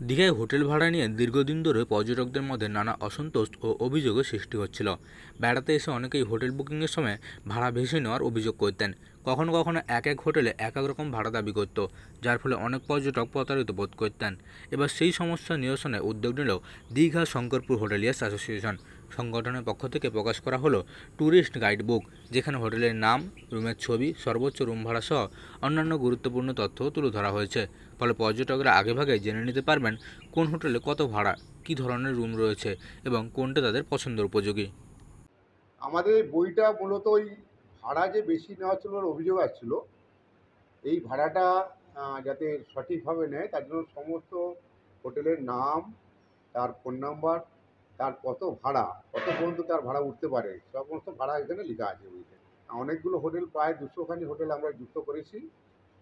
দীঘায় হোটেল ভাড়া নিয়ে দীর্ঘদিন ধরে পর্যটকদের মধ্যে নানা অসন্তোষ ও অভিযোগের সৃষ্টি হচ্ছিল। বেড়াতে এসে অনেকেই হোটেল বুকিংয়ের সময় ভাড়া বেশি নেওয়ার অভিযোগ করতেন। কখনো কখনো এক এক হোটেলে এক এক রকম ভাড়া দাবি করত, যার ফলে অনেক পর্যটক প্রতারিত বোধ করতেন। এবার সেই সমস্যা নিরসনে উদ্যোগ নিল দীঘা শঙ্করপুর হোটেলিয়ার্স অ্যাসোসিয়েশন। সংগঠনের পক্ষ থেকে প্রকাশ করা হলো ট্যুরিস্ট গাইড বুক, যেখানে হোটেলের নাম, রুমের ছবি, সর্বোচ্চ রুম ভাড়া সহ অন্যান্য গুরুত্বপূর্ণ তথ্যও তুলে ধরা হয়েছে। ফলে পর্যটকরা আগেভাগে জেনে নিতে পারবেন কোন হোটেলে কত ভাড়া, কী ধরনের রুম রয়েছে এবং কোনটা তাদের পছন্দের উপযোগী। আমাদের এই বইটা মূলত ওই ভাড়া যে বেশি নেওয়া ছিল অভিযোগ আসছিল। এই ভাড়াটা যাতে সঠিকভাবে নেয় তার জন্য সমস্ত হোটেলের নাম, তার ফোন নাম্বার, তার কত ভাড়া, কত পর্যন্ত তার ভাড়া উঠতে পারে, সমস্ত ভাড়া এখানে লেখা আছে বইতে। অনেকগুলো হোটেল, প্রায় 200খানি হোটেল আমরা যুক্ত করেছি।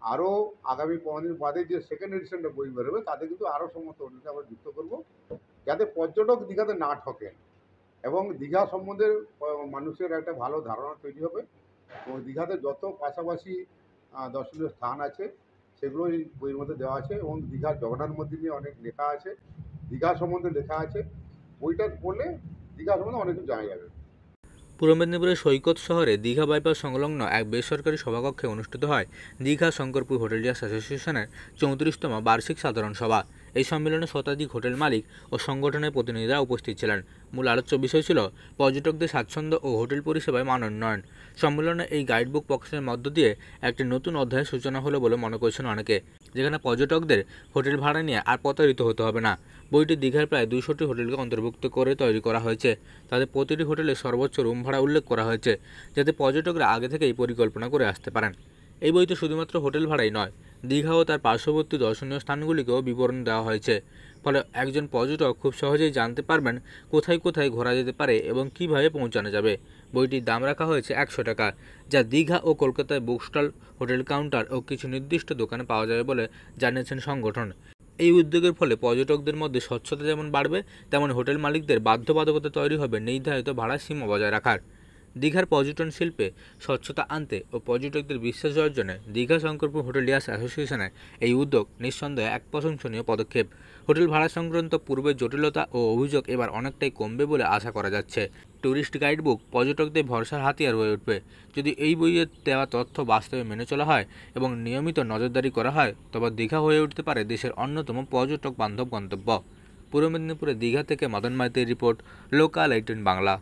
আরও আগামী 15 দিন বাদে যে সেকেন্ড এডিশনটা বই বেরোবে তাতে কিন্তু আরও সমস্ত হোটেলকে আমরা যুক্ত করব, যাতে পর্যটক দীঘাতে না ঠকেন এবং দীঘা সম্বন্ধে মানুষের একটা ভালো ধারণা তৈরি হবে। এবং দীঘাতে যত পাশাপাশি দর্শনীয় স্থান আছে সেগুলো এই বইয়ের মধ্যে দেওয়া আছে এবং দীঘার জগন্নাথ মন্দির নিয়ে অনেক লেখা আছে, দীঘা সম্বন্ধে লেখা আছে। বইটা পড়লে দীঘা সম্বন্ধে অনেক কিছু জানা যাবে। পূর্ব মেদিনীপুরের সৈকত শহরে দীঘা বাইপাস সংলগ্ন এক বেসরকারি সভাকক্ষে অনুষ্ঠিত হয় দীঘা শঙ্করপুর হোটেলিয়ার্স অ্যাসোসিয়েশনের 34তম বার্ষিক সাধারণ সভা। এই সম্মেলনে শতাধিক হোটেল মালিক ও সংগঠনের প্রতিনিধিরা উপস্থিত ছিলেন। মূল আলোচ্য বিষয় ছিল পর্যটকদের স্বাচ্ছন্দ্য ও হোটেল পরিষেবায় মান উন্নয়ন। সম্মেলনে এই গাইডবুক প্রকাশের মধ্য দিয়ে একটি নতুন অধ্যায়ের সূচনা হলো বলে মনে করছেন অনেকে, যেখানে পর্যটকদের হোটেল ভাড়া নিয়ে আর প্রতারিত হতে হবে না। বইটি দীঘার প্রায় 200টি হোটেলকে অন্তর্ভুক্ত করে তৈরি করা হয়েছে। তাদের প্রতিটি হোটেলে সর্বোচ্চ রুম ভাড়া উল্লেখ করা হয়েছে, যাতে পর্যটকরা আগে থেকেই পরিকল্পনা করে আসতে পারেন। এই বইতে শুধুমাত্র হোটেল ভাড়াই নয়, দীঘা ও তার পার্শ্ববর্তী দর্শনীয় স্থানগুলিকেও বিবরণ দেওয়া হয়েছে। ফলে একজন পর্যটক খুব সহজেই জানতে পারবেন কোথায় কোথায় ঘোরা যেতে পারে এবং কিভাবে পৌঁছানো যাবে। বইটির দাম রাখা হয়েছে 100 টাকা, যা দীঘা ও কলকাতায় বুক স্টল, হোটেল কাউন্টার ও কিছু নির্দিষ্ট দোকানে পাওয়া যাবে বলে জানিয়েছেন সংগঠন। এই উদ্যোগের ফলে পর্যটকদের মধ্যে স্বচ্ছতা যেমন বাড়বে, তেমন হোটেল মালিকদের বাধ্যবাধকতা তৈরি হবে নির্ধারিত ভাড়ার সীমা বজায় রাখার। দীঘার পর্যটন শিল্পে স্বচ্ছতা আনতে ও পর্যটকদের বিশ্বাস অর্জনে দীঘা শঙ্করপুর হোটেলিয়ার্স অ্যাসোসিয়েশনের এই উদ্যোগ নিঃসন্দেহে এক প্রশংসনীয় পদক্ষেপ। হোটেল ভাড়া সংক্রান্ত পূর্বের জটিলতা ও অভিযোগ এবার অনেকটাই কমবে বলে আশা করা যাচ্ছে। ট্যুরিস্ট গাইডবুক পর্যটকদের ভরসার হাতিয়ার হয়ে উঠবে। যদি এই বইয়ে দেওয়া তথ্য বাস্তবে মেনে চলা হয় এবং নিয়মিত নজরদারি করা হয়, তবে দীঘা হয়ে উঠতে পারে দেশের অন্যতম পর্যটক বান্ধব গন্তব্য। পূর্ব মেদিনীপুরের দীঘা থেকে মদন মাইতির রিপোর্ট, লোকাল 18 বাংলা।